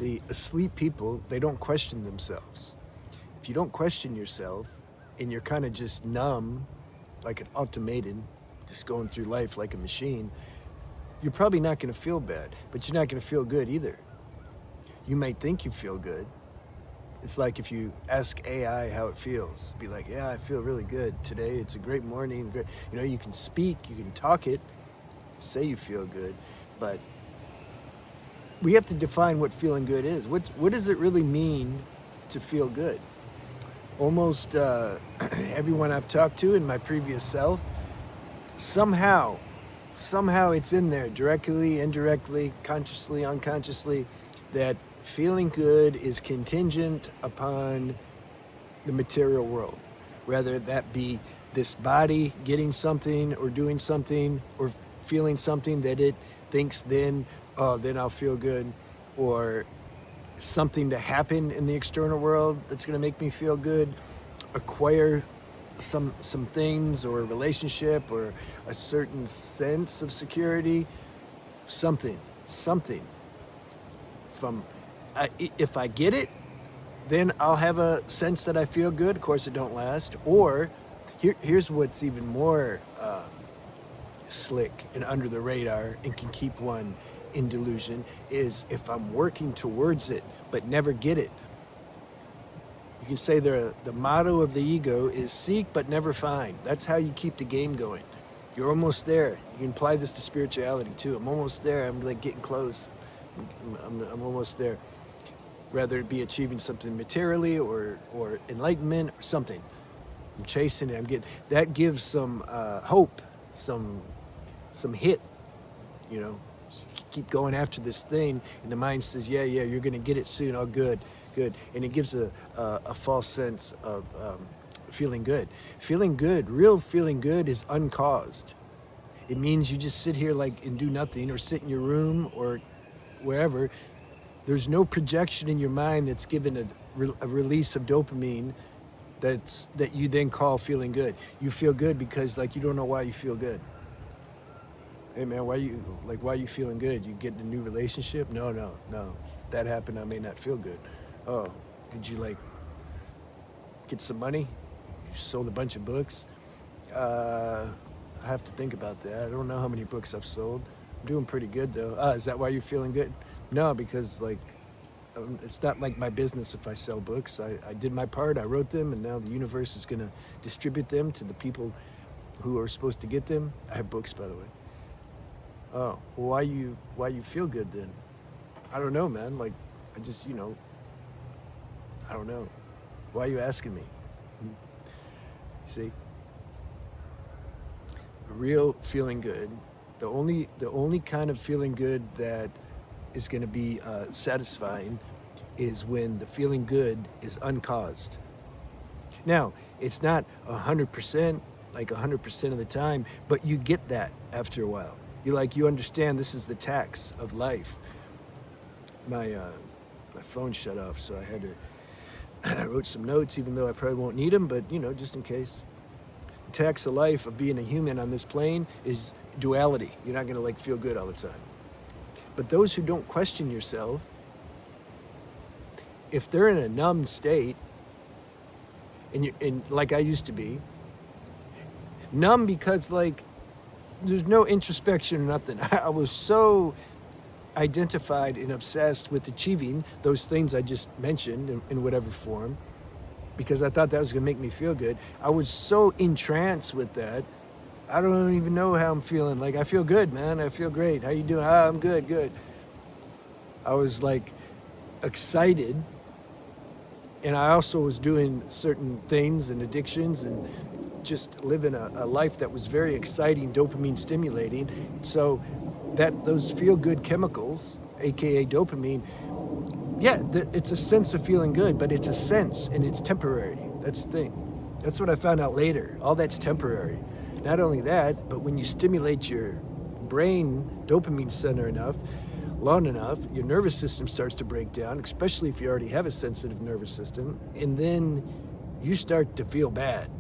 See, asleep people, they don't question themselves. If you don't question yourself and you're kind of just numb, like an automated, just going through life like a machine, you're probably not going to feel bad, but you're not going to feel good either. You might think you feel good. It's like if you ask AI how it feels, be like, yeah, I feel really good today. It's a great morning. Great. You know, you can speak, you can talk it, say you feel good, but we have to define what feeling good is. What does it really mean to feel good? Almost everyone I've talked to in my previous self, somehow it's in there, directly, indirectly, consciously, unconsciously, that feeling good is contingent upon the material world, whether that be this body getting something or doing something or feeling something that it thinks then, oh, then I'll feel good, or something to happen in the external world that's going to make me feel good, acquire some things or a relationship or a certain sense of security, something from if I get it, then I'll have a sense that I feel good. Of course, it don't last. Or here's what's even more slick and under the radar and can keep one in delusion is if I'm working towards it but never get it. You can say the motto of the ego is seek but never find. That's how you keep the game going. You're almost there. You can apply this to spirituality too. I'm almost there. I'm like getting close. I'm almost there. Whether it be achieving something materially or enlightenment or something. I'm chasing it. I'm getting that gives some hope, some hit. You know, keep going after this thing, and the mind says, yeah, you're gonna get it soon. Oh, good, and it gives a false sense of feeling good. Feeling good, real feeling good, is uncaused. It means you just sit here like and do nothing, or sit in your room or wherever. There's no projection in your mind that's given a release of dopamine that you then call feeling good. You feel good because like you don't know why you feel good. Hey man, why you feeling good? You getting a new relationship? No. That happened, I may not feel good. Oh, did you like get some money? You sold a bunch of books? I have to think about that. I don't know how many books I've sold. I'm doing pretty good though. Is that why you're feeling good? No, because like it's not like my business if I sell books. I did my part, I wrote them, and now the universe is gonna distribute them to the people who are supposed to get them. I have books, by the way. Oh, well, why you feel good then? I don't know, man. Like, I just, I don't know. Why are you asking me? You see? Real feeling good, the only kind of feeling good that is going to be satisfying is when the feeling good is uncaused. Now, it's not 100%, like 100% of the time, but you get that after a while. You understand this is the tax of life. My phone shut off, so I had to, I wrote some notes, even though I probably won't need them, but just in case. The tax of life of being a human on this plane is duality. You're not gonna feel good all the time. But those who don't question yourself, if they're in a numb state, and like I used to be, numb because there's no introspection or nothing. I was so identified and obsessed with achieving those things I just mentioned in whatever form, because I thought that was gonna make me feel good. I was so entranced with that. I don't even know how I'm feeling. I feel good, man. I feel great. How you doing? I'm good. I was excited, and I also was doing certain things and addictions and just living a life that was very exciting, dopamine stimulating. So those feel-good chemicals, aka dopamine, yeah, it's a sense of feeling good, but it's a sense and it's temporary. That's the thing. That's what I found out later. All that's temporary. Not only that, but when you stimulate your brain dopamine center long enough, your nervous system starts to break down, especially if you already have a sensitive nervous system, and then you start to feel bad.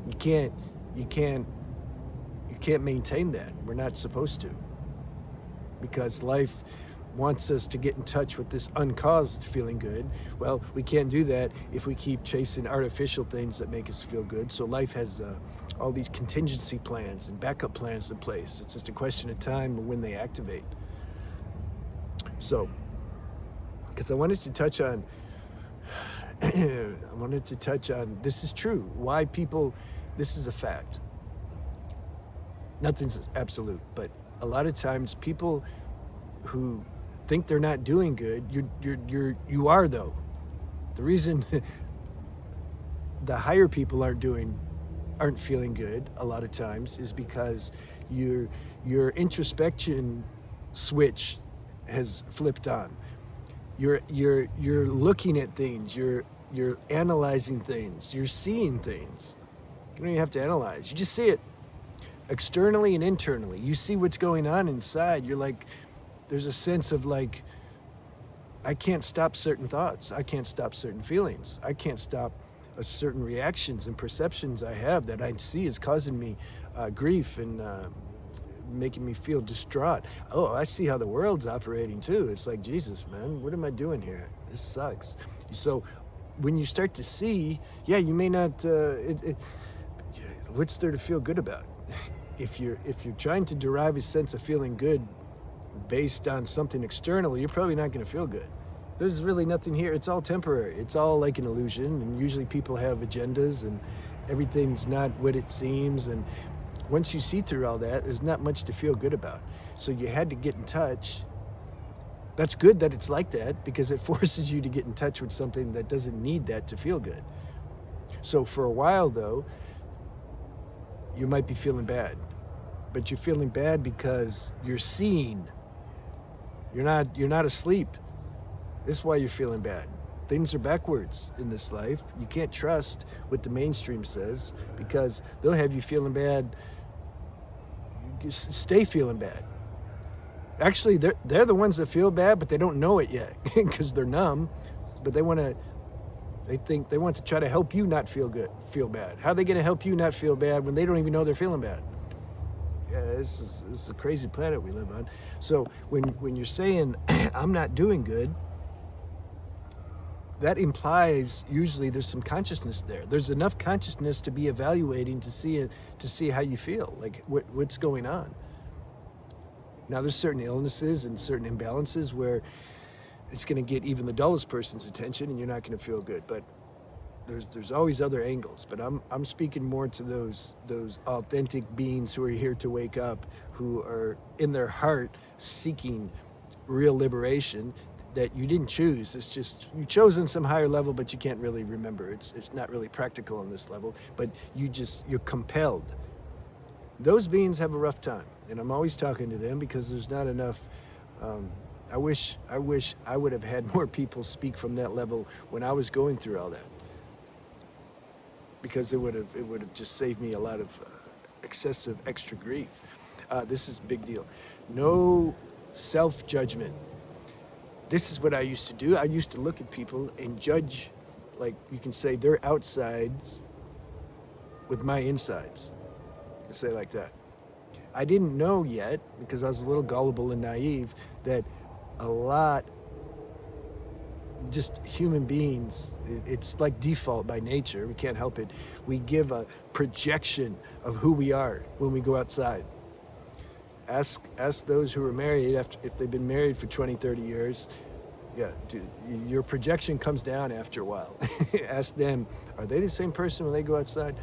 You can't maintain that. We're not supposed to. Because life wants us to get in touch with this uncaused feeling good. Well, we can't do that if we keep chasing artificial things that make us feel good. So life has all these contingency plans and backup plans in place. It's just a question of time when they activate. So, because I wanted to touch on, this is true, why people, this is a fact. Nothing's absolute, but a lot of times people who think they're not doing good, you are though. The reason the higher people aren't feeling good a lot of times is because your introspection switch has flipped on. You're looking at things, you're analyzing things, you're seeing things. You don't even have to analyze, you just see it. Externally and internally, you see what's going on inside. You're like, there's a sense of like, I can't stop certain thoughts, I can't stop certain feelings, I can't stop certain reactions and perceptions I have that I see is causing me grief and making me feel distraught. Oh, I see how the world's operating too. It's like, Jesus, man, what am I doing here? This sucks. So when you start to see, yeah, you may not, what's there to feel good about? If you're trying to derive a sense of feeling good based on something external, you're probably not going to feel good. There's really nothing here. It's all temporary. It's all like an illusion. And usually people have agendas and everything's not what it seems. And once you see through all that, there's not much to feel good about. So you had to get in touch. That's good that it's like that, because it forces you to get in touch with something that doesn't need that to feel good. So for a while though, you might be feeling bad, but you're feeling bad because you're seeing. You're not asleep. This is why you're feeling bad. Things are backwards in this life. You can't trust what the mainstream says, because they'll have you feeling bad. You stay feeling bad. Actually, they're the ones that feel bad, but they don't know it yet because they're numb. But they want to try to help you not feel bad. How are they going to help you not feel bad when they don't even know they're feeling bad? Yeah, this is a crazy planet we live on. So when you're saying I'm not doing good, that implies usually there's some consciousness there. There's enough consciousness to be evaluating to see how you feel, like what's going on. Now there's certain illnesses and certain imbalances where it's going to get even the dullest person's attention and you're not going to feel good, but there's always other angles. But I'm speaking more to those authentic beings who are here to wake up, who are in their heart seeking real liberation that you didn't choose. It's just you chose on some higher level, but you can't really remember. It's not really practical on this level, but you're compelled. Those beings have a rough time, and I'm always talking to them because there's not enough. I wish I would have had more people speak from that level when I was going through all that, because it would have just saved me a lot of excessive extra grief. This is a big deal. No self-judgment. This is what I used to do. I used to look at people and judge, like you can say, their outsides with my insides. You say like that. I didn't know yet, because I was a little gullible and naive, that a lot, just human beings, it's like default by nature. We can't help it. We give a projection of who we are when we go outside. Ask those who are married, if they've been married for 20, 30 years, yeah, dude, your projection comes down after a while. Ask them, are they the same person when they go outside?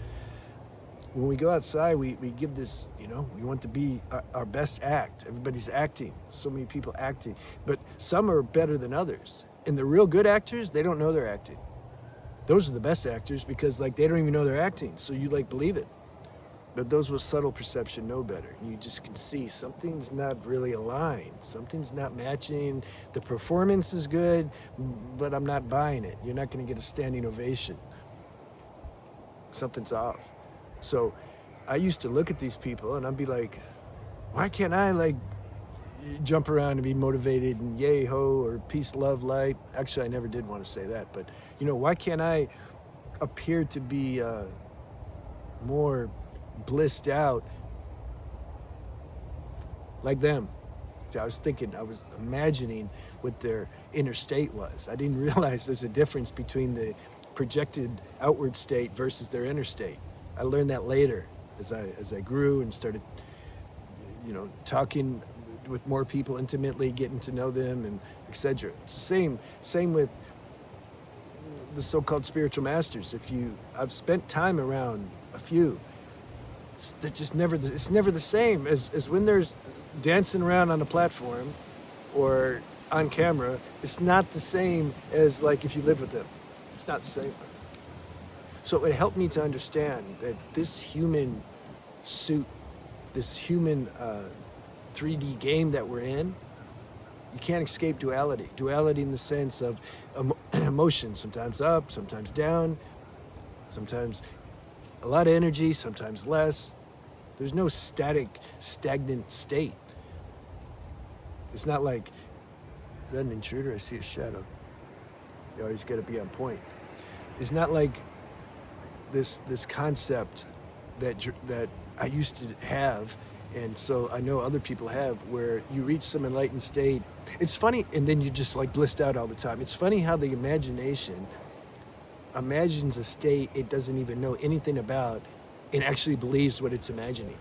When we go outside, we give this, we want to be our best act. Everybody's acting. So many people acting. But some are better than others. And the real good actors, they don't know they're acting. Those are the best actors because they don't even know they're acting. So you believe it. But those with subtle perception know better. You just can see something's not really aligned. Something's not matching. The performance is good, but I'm not buying it. You're not going to get a standing ovation. Something's off. So I used to look at these people and I'd be like, why can't I jump around and be motivated and yay ho or peace, love, light? Actually, I never did want to say that, but why can't I appear to be more blissed out like them? I was imagining what their inner state was. I didn't realize there's a difference between the projected outward state versus their inner state. I learned that later as I grew and started, talking with more people intimately, getting to know them, and etc. It's the same with the so-called spiritual masters. I've spent time around a few. They're just it's never the same as when there's dancing around on a platform or on camera. It's not the same as like if you live with them. It's not the same. So it helped me to understand that this human suit, this human 3D game that we're in, you can't escape duality. Duality in the sense of emotion, sometimes up, sometimes down, sometimes a lot of energy, sometimes less. There's no stagnant state. It's not like, is that an intruder? I see a shadow. You always got to be on point. It's not like this concept that I used to have, and so I know other people have, where you reach some enlightened state. It's funny, and then you just like blissed out all the time. It's funny how the imagination imagines a state it doesn't even know anything about and actually believes what it's imagining.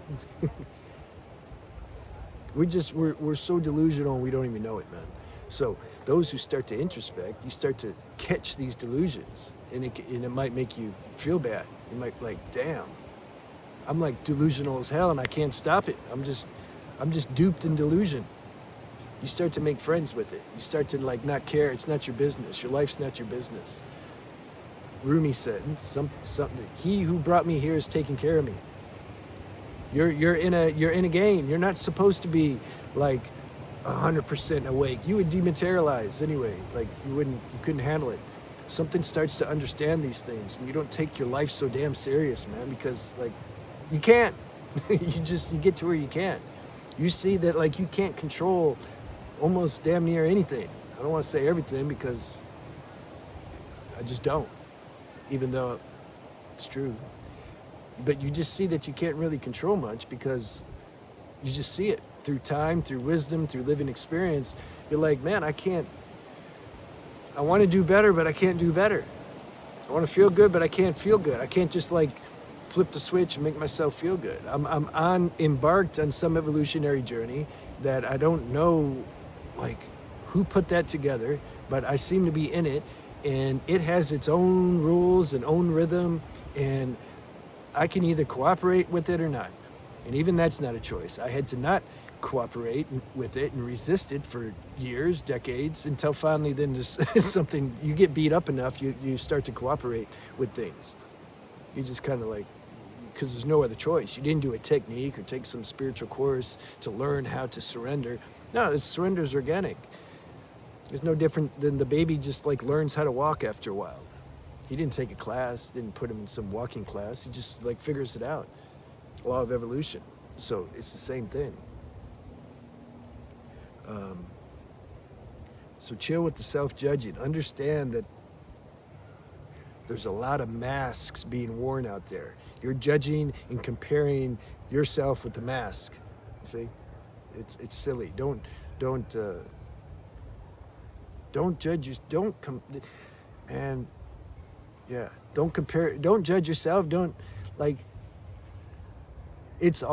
We're so delusional we don't even know it, man. So those who start to introspect, you start to catch these delusions, and it might make you feel bad. You might like, damn, I'm like delusional as hell and I can't stop it. I'm just duped in delusion. You start to make friends with it. You start to like not care. It's not your business. Your life's not your business. Rumi said something. He who brought me here is taking care of me. You're in a game. You're not supposed to be like 100% awake. You would dematerialize anyway. Like you couldn't handle it. Something starts to understand these things, and you don't take your life so damn serious, man, because like you can't. you get to where you can't. You see that like you can't control almost damn near anything. I don't want to say everything because I just don't, even though it's true. But you just see that you can't really control much because you just see it through time, through wisdom, through living experience. You're like, man, I want to do better, but I can't do better. I want to feel good, but I can't feel good. I can't just like flip the switch and make myself feel good. I'm embarked on some evolutionary journey that I don't know like who put that together, but I seem to be in it, and it has its own rules and own rhythm, and I can either cooperate with it or not. And even that's not a choice. I had to not cooperate with it and resist it for years, decades, until finally then just something, you get beat up enough, you start to cooperate with things. You just kind of like, because there's no other choice. You didn't do a technique or take some spiritual course to learn how to surrender. No, surrender is organic. It's no different than the baby just like learns how to walk after a while. He didn't take a class, didn't put him in some walking class. He just like figures it out. Law of evolution. So it's the same thing. So chill with the self-judging. Understand that there's a lot of masks being worn out there. You're judging and comparing yourself with the mask. See, it's silly. Don't judge you. Don't compare. Don't judge yourself. Don't like. We're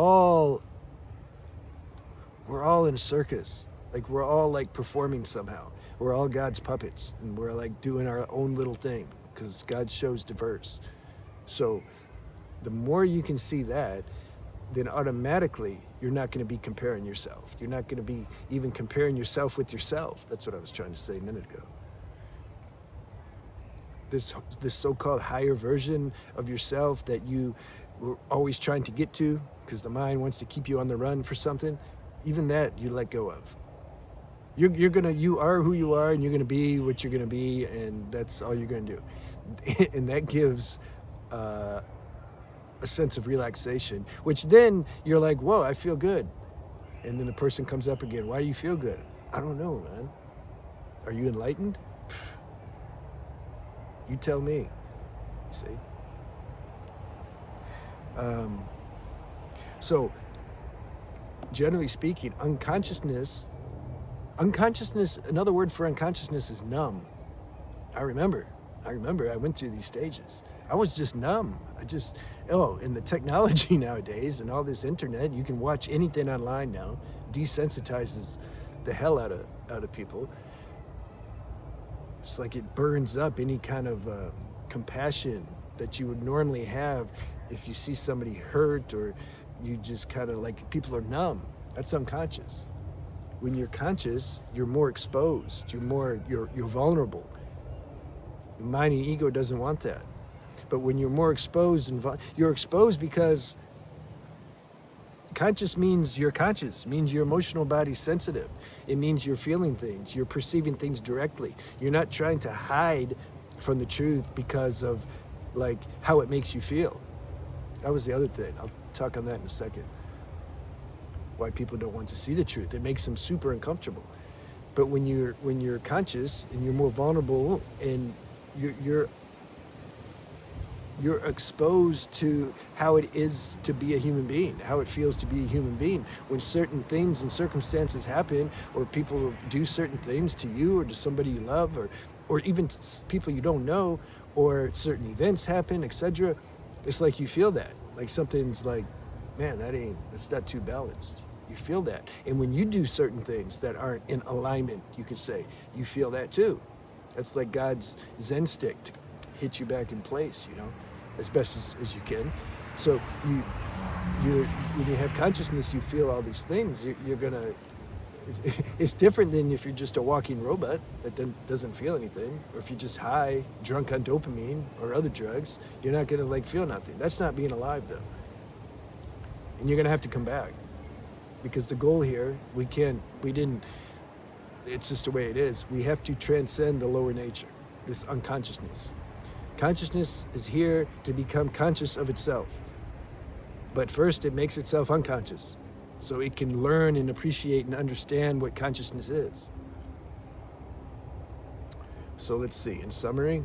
all in a circus. Like we're all like performing somehow. We're all God's puppets, and we're like doing our own little thing because God's show's diverse. So the more you can see that, then automatically you're not going to be comparing yourself. You're not going to be even comparing yourself with yourself. That's what I was trying to say a minute ago. This so-called higher version of yourself that you were always trying to get to because the mind wants to keep you on the run for something, even that you let go of. You are who you are, and you're gonna be what you're gonna be, and that's all you're gonna do. And that gives a sense of relaxation, which then you're like, whoa, I feel good. And then the person comes up again, why do you feel good? I don't know, man. Are you enlightened? You tell me, you see? So, generally speaking, unconsciousness Unconsciousness, another word for unconsciousness is numb. I remember I went through these stages. I was just numb. And the technology nowadays and all this internet, you can watch anything online now, desensitizes the hell out of people. It's like it burns up any kind of compassion that you would normally have if you see somebody hurt, or you just kind of like, people are numb. That's unconscious. When you're conscious, you're more exposed. You're vulnerable. The mind and ego doesn't want that. But when you're more exposed, you're exposed because conscious means you're conscious, means your emotional body's sensitive. It means you're feeling things, you're perceiving things directly. You're not trying to hide from the truth because of like how it makes you feel. That was the other thing. I'll talk on that in a second. Why people don't want to see the truth. It makes them super uncomfortable. But when you're conscious and you're more vulnerable and you're exposed to how it is to be a human being, how it feels to be a human being. When certain things and circumstances happen, or people do certain things to you or to somebody you love, or even people you don't know, or certain events happen, etc. It's like you feel that. Like something's like, man, that's not too balanced. You feel that. And when you do certain things that aren't in alignment, you could say, you feel that too. That's like God's Zen stick to hit you back in place, as best as you can. So when you have consciousness, you feel all these things. It's different than if you're just a walking robot that doesn't feel anything, or if you're just high, drunk on dopamine or other drugs. You're not gonna like feel nothing. That's not being alive though. And you're gonna have to come back, because the goal here, it's just the way it is. We have to transcend the lower nature, this unconsciousness. Consciousness is here to become conscious of itself. But first, it makes itself unconscious, so it can learn and appreciate and understand what consciousness is. So let's see, in summary,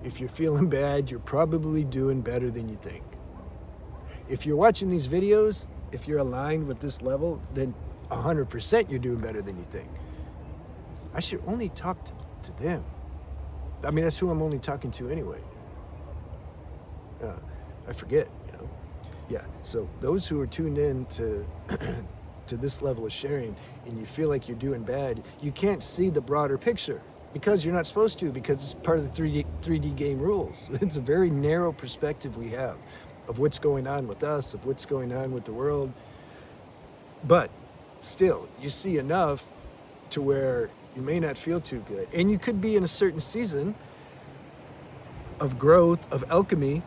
if you're feeling bad, you're probably doing better than you think. If you're watching these videos, if you're aligned with this level, then 100% you're doing better than you think. I should only talk to them. I mean, that's who I'm only talking to anyway. I forget, Yeah, so those who are tuned in to to this level of sharing, and you feel like you're doing bad, you can't see the broader picture because you're not supposed to, because it's part of the 3D game rules. It's a very narrow perspective we have of what's going on with us, of what's going on with the world. But still, you see enough to where you may not feel too good. And you could be in a certain season of growth, of alchemy.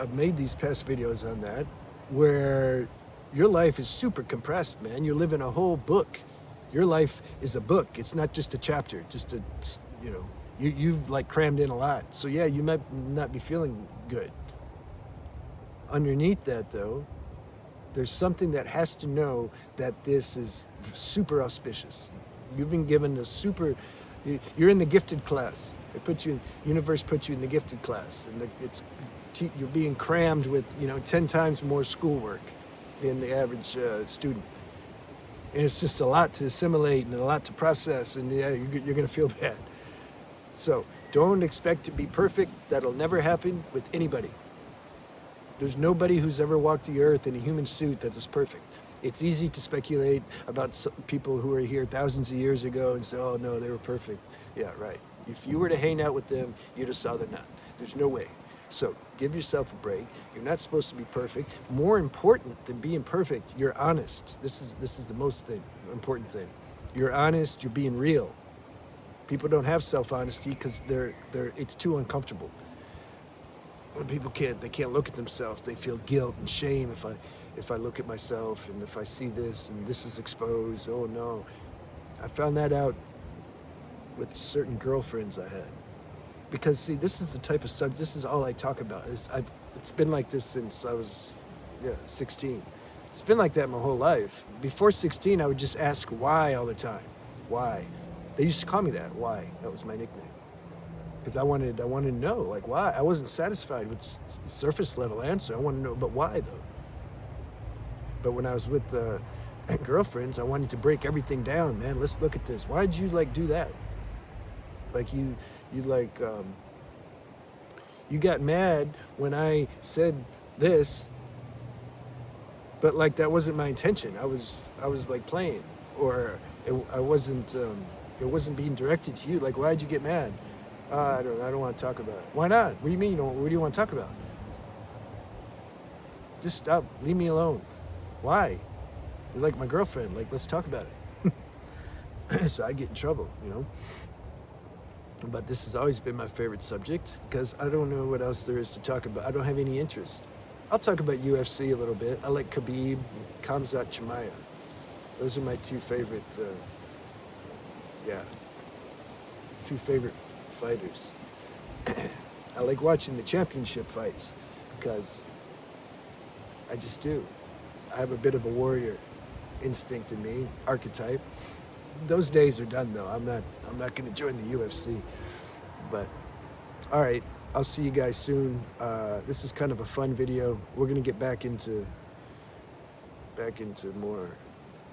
I've made these past videos on that, where your life is super compressed, man. You're living a whole book. Your life is a book. It's not just a chapter, you've like crammed in a lot. So yeah, you might not be feeling good. Underneath that though, there's something that has to know that this is super auspicious. You've been given you're in the gifted class. Universe puts you in the gifted class, and you're being crammed with 10 times more schoolwork than the average student. And it's just a lot to assimilate and a lot to process, and yeah, you're gonna feel bad. So don't expect to be perfect. That'll never happen with anybody. There's nobody who's ever walked the earth in a human suit that is perfect. It's easy to speculate about some people who were here thousands of years ago and say, oh no, they were perfect. Yeah, right. If you were to hang out with them, you'd have saw they're not. There's no way. So give yourself a break. You're not supposed to be perfect. More important than being perfect, you're honest. This is the most important thing. You're honest, you're being real. People don't have self-honesty because it's too uncomfortable. When people can't look at themselves, they feel guilt and shame if I look at myself, and if I see this and this is exposed, oh no. I found that out with certain girlfriends I had. Because see, this is the type of subject, this is all I talk about. It's been like this since I was 16. It's been like that my whole life. Before 16, I would just ask why all the time. Why? They used to call me that, why. That was my nickname. Because I wanted to know, like, why? I wasn't satisfied with the surface level answer. I wanted to know, but why though? But when I was with girlfriends, I wanted to break everything down, man. Let's look at this. Why'd you like do that? Like you like you got mad when I said this, but like that wasn't my intention. I was like playing, or I wasn't. It wasn't being directed to you. Like, why'd you get mad? I don't want to talk about it. Why not? What do you mean? What do you want to talk about? Just stop. Leave me alone. Why? You're like my girlfriend. Like, let's talk about it. So I get in trouble, you know. But this has always been my favorite subject because I don't know what else there is to talk about. I don't have any interest. I'll talk about UFC a little bit. I like Khabib, Khamzat Chimaev. Those are my two favorite, two favorite fighters. I like watching the championship fights because I just do. I have a bit of a warrior instinct in me, archetype. Those days are done though. I'm not going to join the UFC. But all right, I'll see you guys soon. This is kind of a fun video. We're going to get back into more.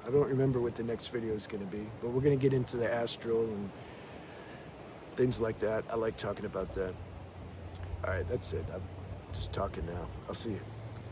I don't remember what the next video is going to be, but we're going to get into the astral and things like that. I like talking about that. All right, that's it. I'm just talking now. I'll see you.